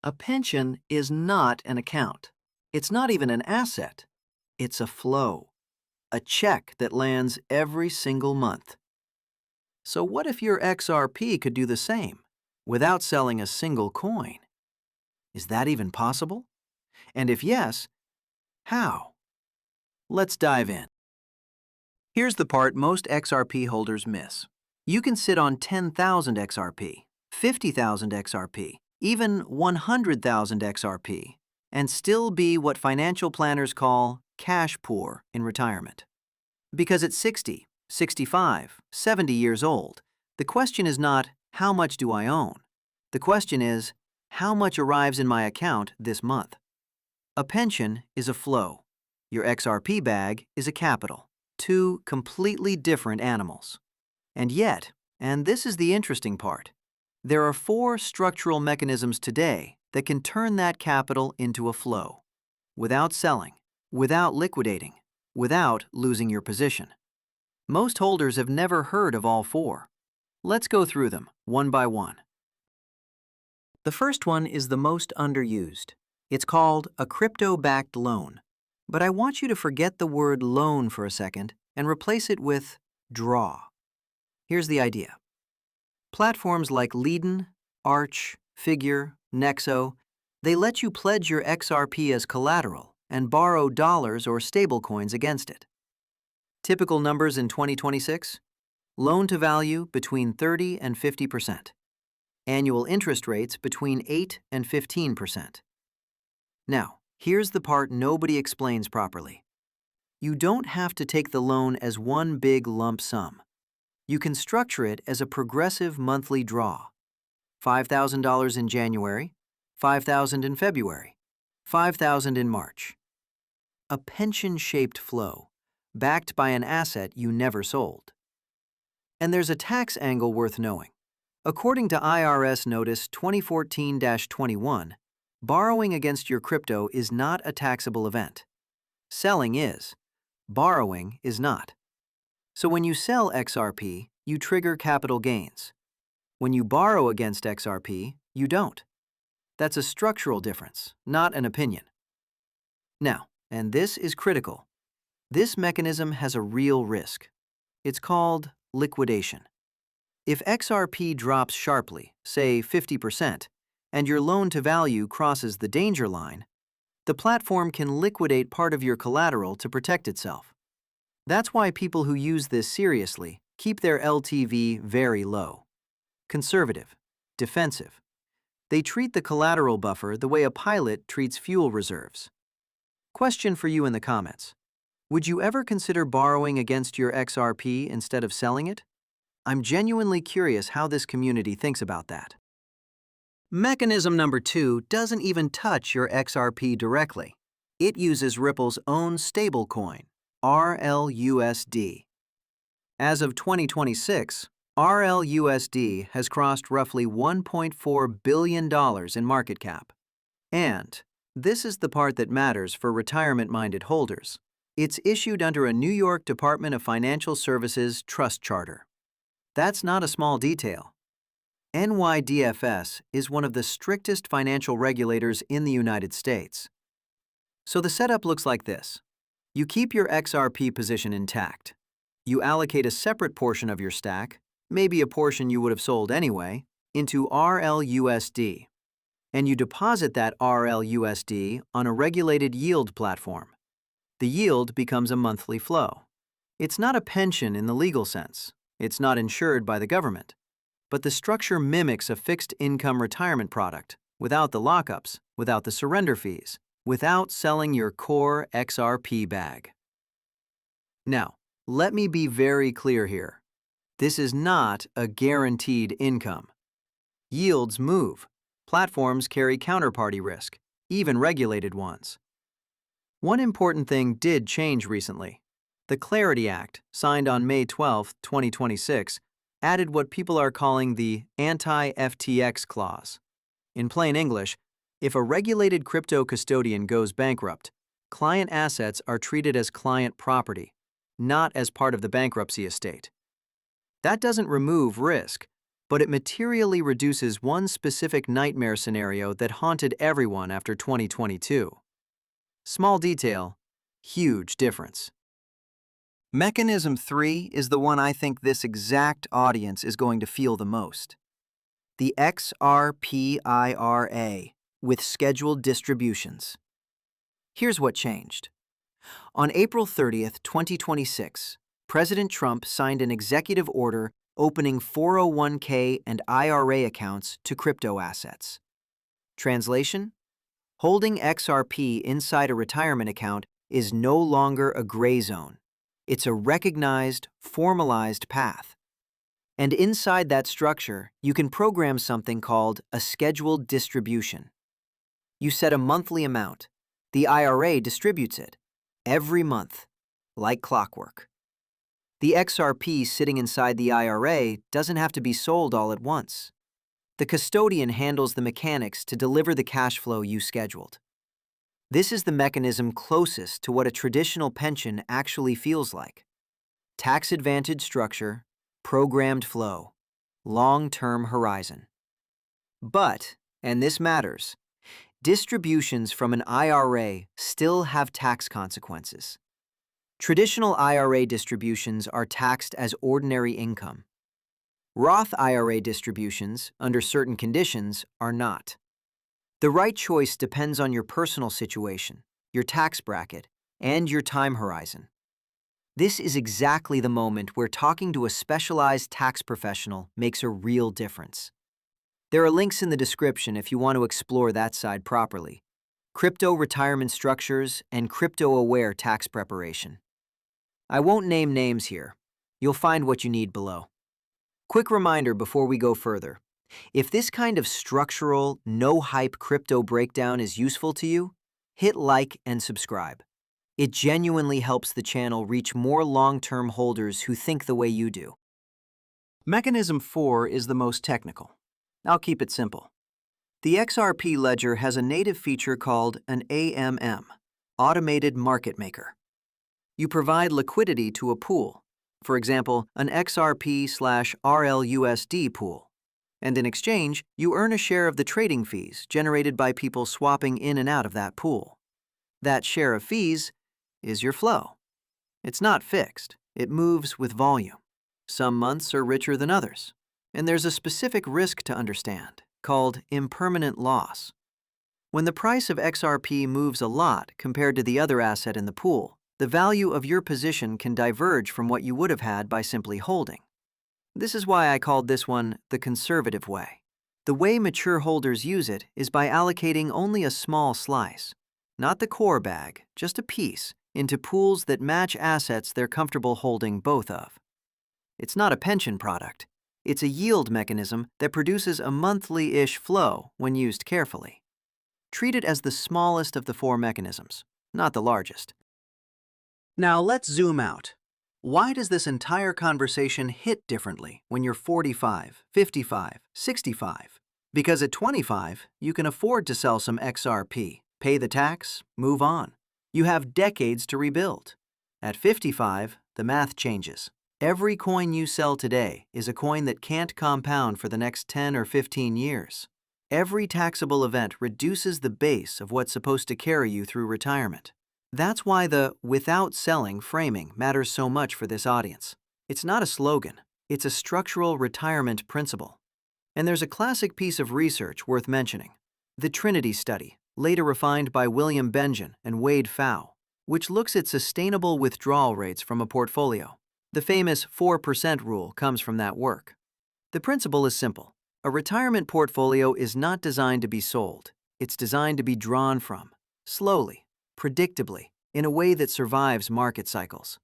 A pension is not an account. It's not even an asset. It's a flow, a check that lands every single month. So what if your XRP could do the same, without selling a single coin? Is that even possible? And if yes, how? Let's dive in. Here's the part most XRP holders miss. You can sit on 10,000 XRP, 50,000 XRP, even 100,000 XRP, and still be what financial planners call cash poor in retirement. Because at 60, 65, 70 years old, the question is not, how much do I own? The question is, how much arrives in my account this month? A pension is a flow. Your XRP bag is a capital. Two completely different animals. And yet, and this is the interesting part, there are 4 structural mechanisms today that can turn that capital into a flow, without selling, without liquidating, without losing your position. Most holders have never heard of all 4. Let's go through them, one by one. The first one is the most underused. It's called a crypto-backed loan. But I want you to forget the word loan for a second and replace it with draw. Here's the idea. Platforms like Leadin, Arch, Figure, Nexo, they let you pledge your XRP as collateral and borrow dollars or stablecoins against it. Typical numbers in 2026? Loan-to-value between 30 and 50%. Annual interest rates between 8 and 15%. Now, here's the part nobody explains properly. You don't have to take the loan as one big lump sum. You can structure it as a progressive monthly draw. $5,000 in January, $5,000 in February, $5,000 in March. A pension-shaped flow, backed by an asset you never sold. And there's a tax angle worth knowing. According to IRS Notice 2014-21, borrowing against your crypto is not a taxable event. Selling is. Borrowing is not. So when you sell XRP, you trigger capital gains. When you borrow against XRP, you don't. That's a structural difference, not an opinion. Now, and this is critical, this mechanism has a real risk. It's called liquidation. If XRP drops sharply, say 50%, and your loan-to-value crosses the danger line, the platform can liquidate part of your collateral to protect itself. That's why people who use this seriously keep their LTV very low. Conservative, defensive. They treat the collateral buffer the way a pilot treats fuel reserves. Question for you in the comments. Would you ever consider borrowing against your XRP instead of selling it? I'm genuinely curious how this community thinks about that. Mechanism number 2 doesn't even touch your XRP directly. It uses Ripple's own stablecoin, RLUSD. As of 2026, RLUSD has crossed roughly $1.4 billion in market cap. And this is the part that matters for retirement-minded holders. It's issued under a New York Department of Financial Services trust charter. That's not a small detail. NYDFS is one of the strictest financial regulators in the United States. So the setup looks like this. You keep your XRP position intact. You allocate a separate portion of your stack, maybe a portion you would have sold anyway, into RLUSD. And you deposit that RLUSD on a regulated yield platform. The yield becomes a monthly flow. It's not a pension in the legal sense. It's not insured by the government. But the structure mimics a fixed income retirement product, without the lockups, without the surrender fees, without selling your core XRP bag. Now, let me be very clear here. This is not a guaranteed income. Yields move. Platforms carry counterparty risk, even regulated ones. One important thing did change recently. The Clarity Act, signed on May 12, 2026, added what people are calling the anti-FTX clause. In plain English, if a regulated crypto custodian goes bankrupt, client assets are treated as client property, not as part of the bankruptcy estate. That doesn't remove risk, but it materially reduces one specific nightmare scenario that haunted everyone after 2022. Small detail, huge difference. Mechanism 3 is the one I think this exact audience is going to feel the most. The XRP IRA with scheduled distributions. Here's what changed. On April 30th, 2026, President Trump signed an executive order opening 401k and IRA accounts to crypto assets. Translation? Holding XRP inside a retirement account is no longer a gray zone. It's a recognized, formalized path. And inside that structure, you can program something called a scheduled distribution. You set a monthly amount. The IRA distributes it every month, like clockwork. The XRP sitting inside the IRA doesn't have to be sold all at once. The custodian handles the mechanics to deliver the cash flow you scheduled. This is the mechanism closest to what a traditional pension actually feels like. Tax-advantaged structure, programmed flow, long-term horizon. But, and this matters, distributions from an IRA still have tax consequences. Traditional IRA distributions are taxed as ordinary income. Roth IRA distributions, under certain conditions, are not. The right choice depends on your personal situation, your tax bracket, and your time horizon. This is exactly the moment where talking to a specialized tax professional makes a real difference. There are links in the description if you want to explore that side properly. Crypto retirement structures and crypto-aware tax preparation. I won't name names here. You'll find what you need below. Quick reminder before we go further. If this kind of structural, no-hype crypto breakdown is useful to you, hit like and subscribe. It genuinely helps the channel reach more long-term holders who think the way you do. Mechanism 4 is the most technical. I'll keep it simple. The XRP Ledger has a native feature called an AMM, Automated Market Maker. You provide liquidity to a pool, for example, an XRP/RLUSD pool, and in exchange, you earn a share of the trading fees generated by people swapping in and out of that pool. That share of fees is your flow. It's not fixed. It moves with volume. Some months are richer than others, and there's a specific risk to understand, called impermanent loss. When the price of XRP moves a lot compared to the other asset in the pool, the value of your position can diverge from what you would have had by simply holding. This is why I called this one the conservative way. The way mature holders use it is by allocating only a small slice, not the core bag, just a piece, into pools that match assets they're comfortable holding both of. It's not a pension product. It's a yield mechanism that produces a monthly-ish flow when used carefully. Treat it as the smallest of the four mechanisms, not the largest. Now let's zoom out. Why does this entire conversation hit differently when you're 45, 55, 65? Because at 25, you can afford to sell some XRP, pay the tax, move on. You have decades to rebuild. At 55, the math changes. Every coin you sell today is a coin that can't compound for the next 10 or 15 years. Every taxable event reduces the base of what's supposed to carry you through retirement. That's why the without selling framing matters so much for this audience. It's not a slogan. It's a structural retirement principle. And there's a classic piece of research worth mentioning. The Trinity study, later refined by William Benjamin and Wade Pfau, which looks at sustainable withdrawal rates from a portfolio. The famous 4% rule comes from that work. The principle is simple. A retirement portfolio is not designed to be sold. It's designed to be drawn from, slowly, predictably, in a way that survives market cycles.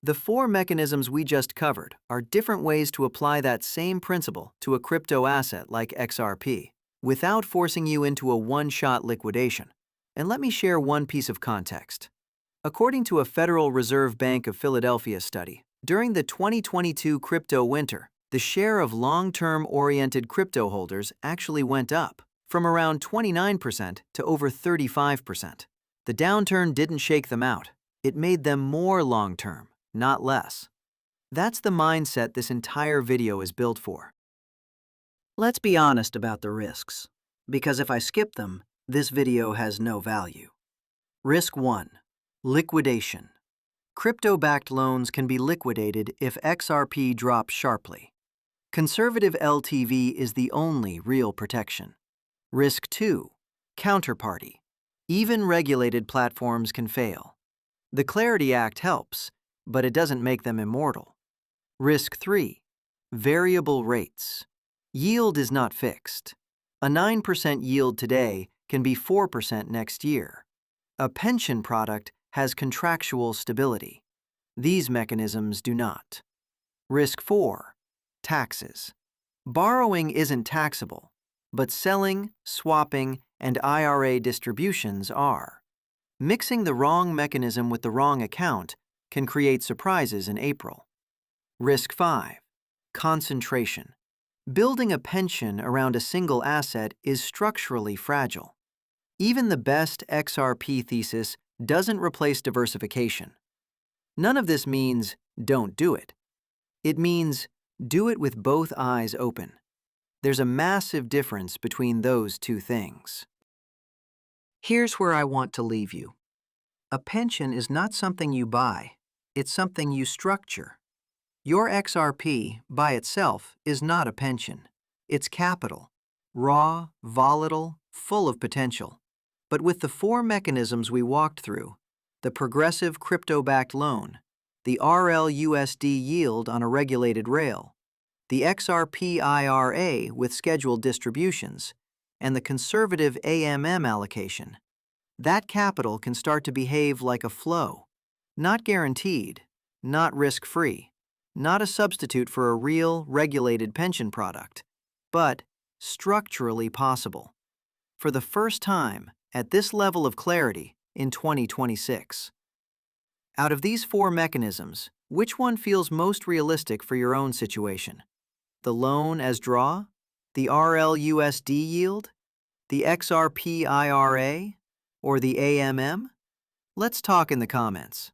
The four mechanisms we just covered are different ways to apply that same principle to a crypto asset like XRP, without forcing you into a one-shot liquidation. And let me share one piece of context. According to a Federal Reserve Bank of Philadelphia study, during the 2022 crypto winter, the share of long-term oriented crypto holders actually went up, from around 29% to over 35%. The downturn didn't shake them out. It made them more long-term, not less. That's the mindset this entire video is built for. Let's be honest about the risks, because if I skip them, this video has no value. Risk 1. Liquidation. Crypto-backed loans can be liquidated if XRP drops sharply. Conservative LTV is the only real protection. Risk 2. Counterparty. Even regulated platforms can fail. The Clarity Act helps, but it doesn't make them immortal. Risk 3. Variable rates. Yield is not fixed. A 9% yield today can be 4% next year. A pension product has contractual stability. These mechanisms do not. Risk 4. Taxes. Borrowing isn't taxable, but selling, swapping, and IRA distributions are. Mixing the wrong mechanism with the wrong account can create surprises in April. Risk 5. Concentration. Building a pension around a single asset is structurally fragile. Even the best XRP thesis doesn't replace diversification. None of this means don't do it. It means do it with both eyes open. There's a massive difference between those two things. Here's where I want to leave you. A pension is not something you buy, it's something you structure. Your XRP, by itself, is not a pension. It's capital, raw, volatile, full of potential. But with the 4 mechanisms we walked through, the progressive crypto-backed loan, the RLUSD yield on a regulated rail, the XRP IRA with scheduled distributions, and the conservative AMM allocation, that capital can start to behave like a flow, not guaranteed, not risk-free, not a substitute for a real, regulated pension product, but structurally possible. For the first time, at this level of clarity in 2026. Out of these 4 mechanisms, which one feels most realistic for your own situation? The loan as draw? The RLUSD yield? The XRP IRA? Or the AMM? Let's talk in the comments.